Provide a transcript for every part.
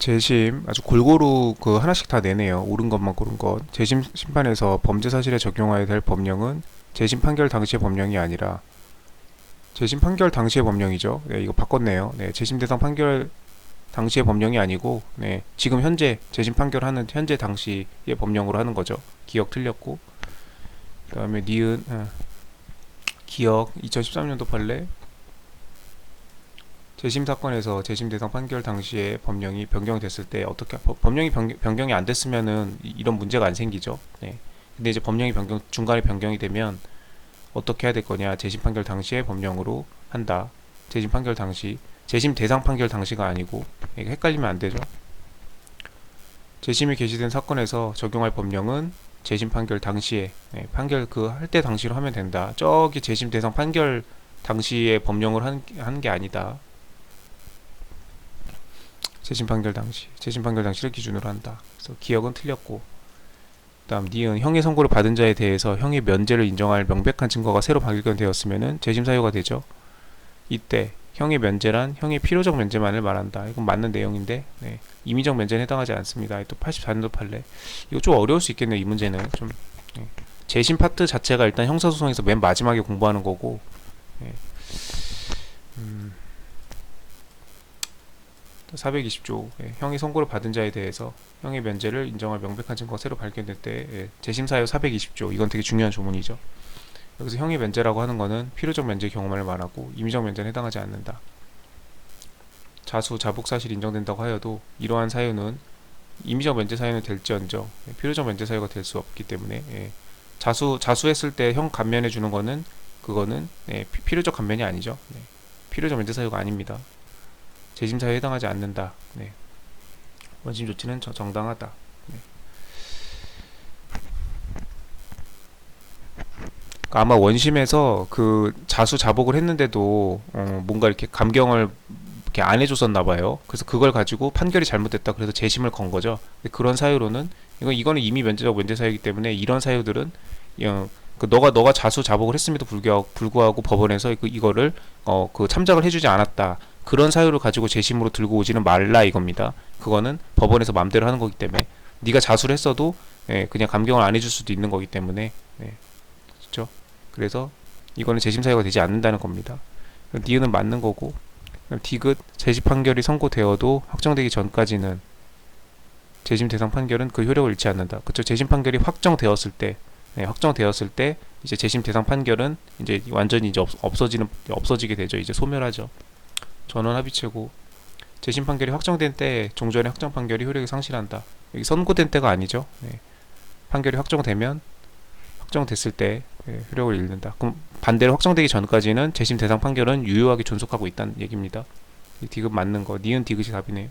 재심 아주 골고루 그 하나씩 다 내네요. 옳은 것만 고른 것. 재심 심판에서 범죄 사실에 적용해야 될 법령은 재심 판결 당시의 법령이 아니라 재심 판결 당시의 법령이죠. 네, 이거 바꿨네요. 네, 재심 대상 판결 당시의 법령이 아니고, 네, 지금 현재 재심 판결하는 현재 당시의 법령으로 하는 거죠. 기억 틀렸고, 그다음에 니은 기억 2013년도 판례. 재심 사건에서 재심 대상 판결 당시에 법령이 변경됐을 때 어떻게 법령이 변경이 안 됐으면은 이런 문제가 안 생기죠. 네. 근데 이제 법령이 중간에 변경이 되면 어떻게 해야 될 거냐? 재심 판결 당시에 법령으로 한다. 재심 판결 당시, 재심 대상 판결 당시가 아니고 이게 헷갈리면 안 되죠. 재심이 개시된 사건에서 적용할 법령은 재심 판결 당시에, 네, 판결 그 할 때 당시로 하면 된다. 저기 재심 대상 판결 당시에 법령을 하는 게 아니다. 재심 판결 당시, 재심 판결 당시를 기준으로 한다. 그래서 기억은 틀렸고, 다음 니은 형의 선고를 받은 자에 대해서 형의 면제를 인정할 명백한 증거가 새로 발견되었으면은 재심 사유가 되죠. 이때 형의 면제란 형의 필요적 면제만을 말한다. 이건 맞는 내용인데, 네, 임의적 면제는 해당하지 않습니다. 또 84년도 판례. 이거 좀 어려울 수 있겠네요. 이 문제는 좀. 네. 재심 파트 자체가 일단 형사소송에서 맨 마지막에 공부하는 거고, 네. 420조, 예, 형이 선고를 받은 자에 대해서 형의 면제를 인정할 명백한 증거가 새로 발견될 때, 예, 재심사유 420조, 이건 되게 중요한 조문이죠. 여기서 형의 면제라고 하는 거는 필요적 면제 경험을 말하고 임의적 면제는 해당하지 않는다. 자수, 자복 사실이 인정된다고 하여도 이러한 사유는 임의적 면제 사유는 될지언정, 예, 필요적 면제 사유가 될 수 없기 때문에, 예, 자수했을 때 형 감면해 주는 거는 그거는, 예, 필요적 감면이 아니죠. 네, 필요적 면제 사유가 아닙니다. 재심사유에 해당하지 않는다. 네. 원심 조치는 정당하다. 네. 그러니까 아마 원심에서 그 자수 자복을 했는데도 뭔가 이렇게 감경을 이렇게 안 해줬었나 봐요. 그래서 그걸 가지고 판결이 잘못됐다. 그래서 재심을 건 거죠. 근데 그런 사유로는 이거는 이미 면제적 면제 사유이기 때문에 이런 사유들은 그 너가 자수 자복을 했음에도 불구하고 법원에서 이거를 그 참작을 해주지 않았다. 그런 사유를 가지고 재심으로 들고 오지는 말라 이겁니다. 그거는 법원에서 맘대로 하는 거기 때문에 네가 자수를 했어도, 예, 그냥 감경을 안 해줄 수도 있는 거기 때문에, 예, 그렇죠? 그래서 이거는 재심 사유가 되지 않는다는 겁니다. 니은은 맞는 거고, 디귿 재심 판결이 선고되어도 확정되기 전까지는 재심 대상 판결은 그 효력을 잃지 않는다. 그렇죠? 재심 판결이 확정되었을 때, 네, 확정되었을 때 이제 재심 대상 판결은 이제 완전히 이제 없어지게 되죠. 이제 소멸하죠. 전원 합의체고, 재심 판결이 확정된 때 종전의 확정 판결이 효력을 상실한다. 여기 선고된 때가 아니죠. 네. 판결이 확정됐을 때, 예, 효력을 잃는다. 그럼 반대로 확정되기 전까지는 재심 대상 판결은 유효하게 존속하고 있다는 얘기입니다. 디귿 맞는 거, 니은 디귿이 답이네요.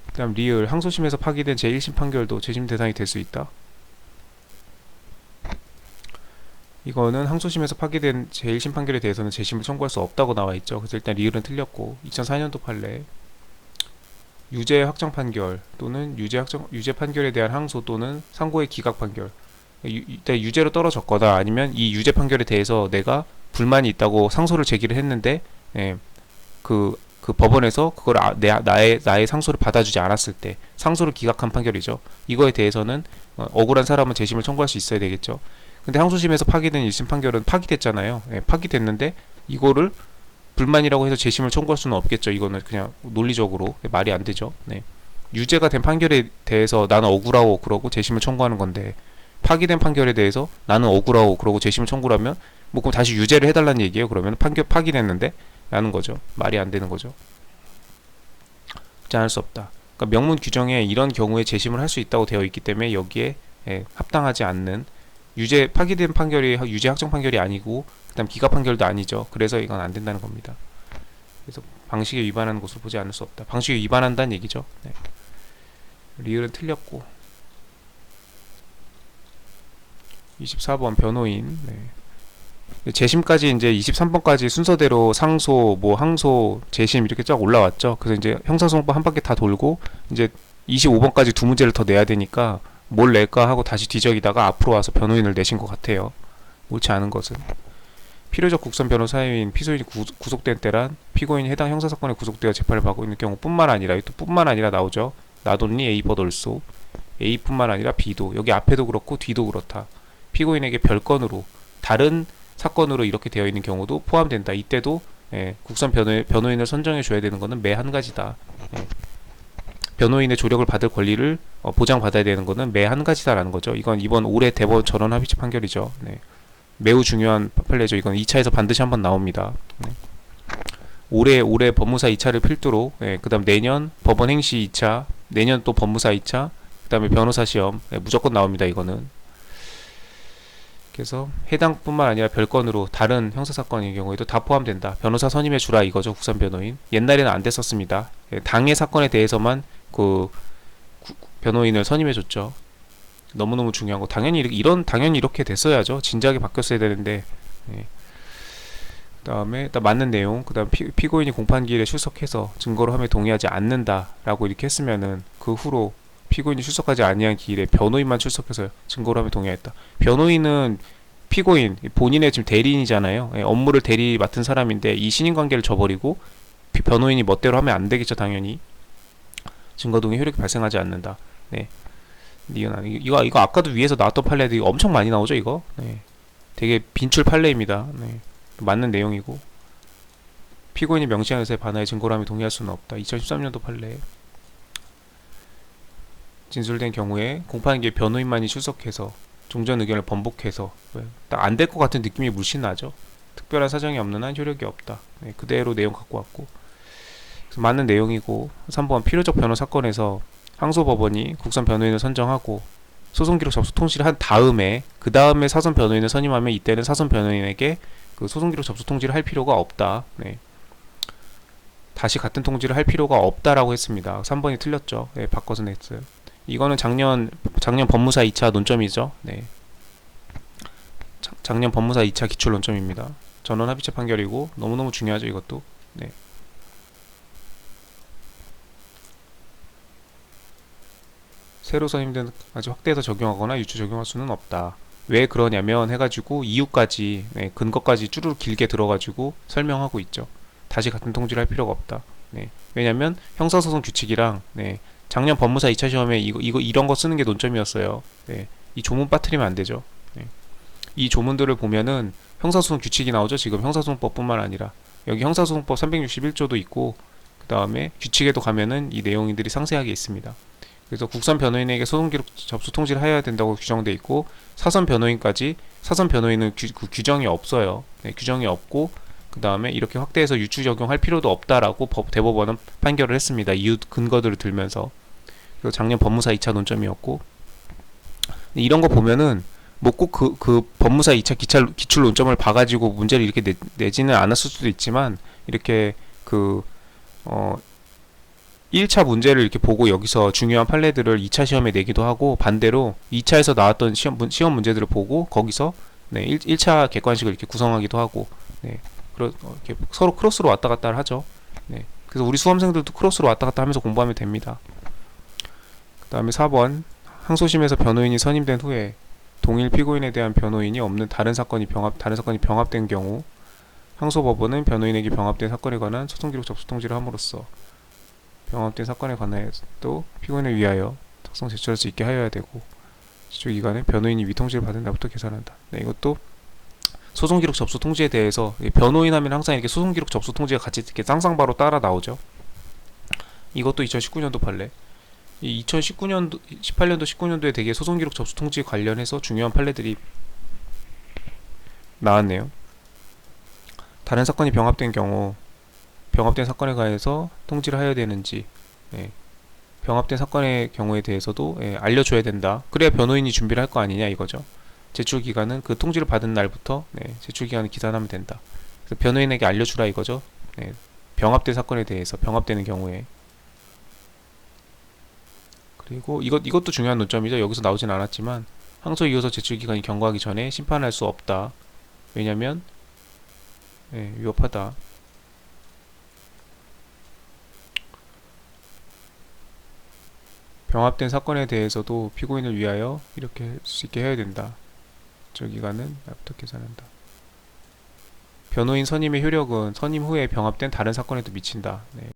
그다음 리을 항소심에서 파기된 제1심 판결도 재심 대상이 될 수 있다. 이거는 항소심에서 파기된 제1심 판결에 대해서는 재심을 청구할 수 없다고 나와 있죠. 그래서 일단 리을은 틀렸고, 2004년도 판례 유죄 확정 판결 또는 유죄 판결에 대한 항소 또는 상고의 기각 판결, 일단 유죄로 떨어졌거나 아니면 이 유죄 판결에 대해서 내가 불만이 있다고 상소를 제기를 했는데, 예, 그 법원에서 그걸 나의 상소를 받아주지 않았을 때 상소를 기각한 판결이죠. 이거에 대해서는 억울한 사람은 재심을 청구할 수 있어야 되겠죠. 근데 항소심에서 파기된 1심 판결은 파기됐잖아요. 예, 파기됐는데 이거를 불만이라고 해서 재심을 청구할 수는 없겠죠. 이거는 그냥 논리적으로 말이 안 되죠. 네. 유죄가 된 판결에 대해서 나는 억울하고 그러고 재심을 청구하는 건데, 파기된 판결에 대해서 나는 억울하고 그러고 재심을 청구하면 뭐 그럼 다시 유죄를 해달라는 얘기예요. 그러면 판결 파기됐는데 라는 거죠. 말이 안 되는 거죠. 할 수 없다. 그러니까 명문 규정에 이런 경우에 재심을 할 수 있다고 되어 있기 때문에 여기에, 예, 합당하지 않는 파기된 판결이 유죄 확정 판결이 아니고 그다음 기각 판결도 아니죠. 그래서 이건 안 된다는 겁니다. 그래서 방식에 위반하는 것으로 보지 않을 수 없다. 방식에 위반한다는 얘기죠. 네. 리을은 틀렸고, 24번 변호인. 네. 재심까지 이제 23번까지 순서대로 상소, 뭐 항소, 재심 이렇게 쫙 올라왔죠. 그래서 이제 형사소송법 한 바퀴 다 돌고 이제 25번까지 두 문제를 더 내야 되니까 뭘 낼까 하고 다시 뒤적이다가 앞으로 와서 변호인을 내신 것 같아요. 옳지 않은 것은 필요적 국선 변호사인 피소인이 구속된 때란 피고인이 해당 형사사건에 구속되어 재판을 받고 있는 경우뿐만 아니라, 또 뿐만 아니라 나오죠. not only A but also, A뿐만 아니라 B도, 여기 앞에도 그렇고 뒤도 그렇다. 피고인에게 별건으로 다른 사건으로 이렇게 되어 있는 경우도 포함된다. 이때도 국선 변호인을 선정해 줘야 되는 것은 매 한 가지다. 변호인의 조력을 받을 권리를 보장받아야 되는 것은 매 한 가지다라는 거죠. 이건 이번 올해 대법원 전원 합의체 판결이죠. 매우 중요한 판례죠. 이건 2차에서 반드시 한번 나옵니다. 올해 법무사 2차를 필두로, 그 다음 내년 법원 행시 2차, 내년 또 법무사 2차, 그 다음에 변호사 시험, 무조건 나옵니다. 이거는. 그래서 해당 뿐만 아니라 별건으로 다른 형사사건의 경우에도 다 포함된다. 변호사 선임해 주라 이거죠. 국선 변호인. 옛날에는 안 됐었습니다. 당해 사건에 대해서만 그 변호인을 선임해 줬죠. 너무너무 중요한 거. 당연히 이렇게 됐어야죠. 진작에 바뀌었어야 되는데. 그다음에 맞는 내용. 그다음 피고인이 공판기일에 출석해서 증거로 함에 동의하지 않는다라고 이렇게 했으면은 그 후로 피고인이 출석하지 아니한 기일에 변호인만 출석해서 증거로 함에 동의했다. 변호인은 피고인 본인의 지금 대리인이잖아요. 업무를 대리 맡은 사람인데 이 신인관계를 저버리고 변호인이 멋대로 하면 안 되겠죠. 당연히 증거 동의 효력이 발생하지 않는다. 이거 아까도 위에서 나왔던 판례도 이거 엄청 많이 나오죠. 이거 되게 빈출 판례입니다. 맞는 내용이고 피고인이 명시한 의사에 반하여 증거로 함에 동의할 수는 없다. 2013년도 판례. 진술된 경우에 공판기에 변호인만이 출석해서 종전 의견을 번복해서 딱 안 될 것 같은 느낌이 물씬 나죠. 특별한 사정이 없는 한 효력이 없다. 그대로 내용 갖고 왔고 그래서 맞는 내용이고 3번 필요적 변호 사건에서 항소법원이 국선 변호인을 선정하고 소송기록 접수 통지를 한 다음에 그 다음에 사선 변호인을 선임하면 이때는 사선 변호인에게 그 소송기록 접수 통지를 할 필요가 없다. 다시 같은 통지를 할 필요가 없다라고 했습니다. 3번이 틀렸죠. 바꿔서 냈어요. 이거는 작년 법무사 2차 논점이죠. 작년 법무사 2차 기출 논점입니다. 전원 합의체 판결이고 너무너무 중요하죠. 이것도. 새로 선임된 아직 확대해서 적용하거나 유추 적용할 수는 없다. 왜 그러냐면 해가지고 이유까지 근거까지 쭈루룩 길게 들어가지고 설명하고 있죠. 다시 같은 통지를 할 필요가 없다. 왜냐면 형사소송 규칙이랑 작년 법무사 2차 시험에 이런 거 쓰는 게 논점이었어요. 이 조문 빠뜨리면 안 되죠. 이 조문들을 보면은 형사소송 규칙이 나오죠. 지금 형사소송법뿐만 아니라 여기 형사소송법 361조도 있고 그 다음에 규칙에도 가면은 이 내용들이 상세하게 있습니다. 그래서 국선 변호인에게 소송기록 접수 통지를 해야 된다고 규정돼 있고 사선 변호인은 그 규정이 없어요. 규정이 없고 그 다음에 이렇게 확대해서 유추 적용할 필요도 없다라고 대법원은 판결을 했습니다. 이유 근거들을 들면서. 그래서 작년 법무사 2차 논점이었고 이런 거 보면은 뭐 꼭 그 법무사 2차 기출 논점을 봐가지고 문제를 이렇게 내지는 않았을 수도 있지만 이렇게 1차 문제를 이렇게 보고 여기서 중요한 판례들을 2차 시험에 내기도 하고 반대로 2차에서 나왔던 시험 문제들을 보고 거기서 1차 객관식을 이렇게 구성하기도 하고 이렇게 서로 크로스로 왔다 갔다 하죠. 그래서 우리 수험생들도 크로스로 왔다 갔다 하면서 공부하면 됩니다. 그 다음에 4번 항소심에서 변호인이 선임된 후에 동일 피고인에 대한 변호인이 없는 다른 사건이 병합된 경우 항소법원은 변호인에게 병합된 사건에 관한 소송기록 접수 통지를 함으로써 병합된 사건에 관하여도 피고인을 위하여 특성 제출할 수 있게 하여야 되고 제출기간에 변호인이 위통지를 받은 날부터 계산한다. 이것도 소송기록 접수 통지에 대해서 변호인 하면 항상 이렇게 소송기록 접수 통지가 같이 이렇게 쌍쌍바로 따라 나오죠. 이것도 2019년도 판례. 이 2019년도, 18년도, 19년도에 되게 소송기록 접수 통지 관련해서 중요한 판례들이 나왔네요. 다른 사건이 병합된 경우 병합된 사건에 관해서 통지를 해야 되는지 병합된 사건의 경우에 대해서도 알려줘야 된다. 그래야 변호인이 준비를 할 거 아니냐 이거죠. 제출기간은 그 통지를 받은 날부터 제출기간을 기산하면 된다. 그래서 변호인에게 알려주라 이거죠. 병합된 사건에 대해서 병합되는 경우에. 그리고 이것도 중요한 논점이죠. 여기서 나오진 않았지만 항소 이호서 제출기간이 경과하기 전에 심판할 수 없다. 왜냐면 위법하다. 병합된 사건에 대해서도 피고인을 위하여 이렇게 할 수 있게 해야 된다. 제출기간은 날부터 계산한다. 변호인 선임의 효력은 선임 후에 병합된 다른 사건에도 미친다. 네.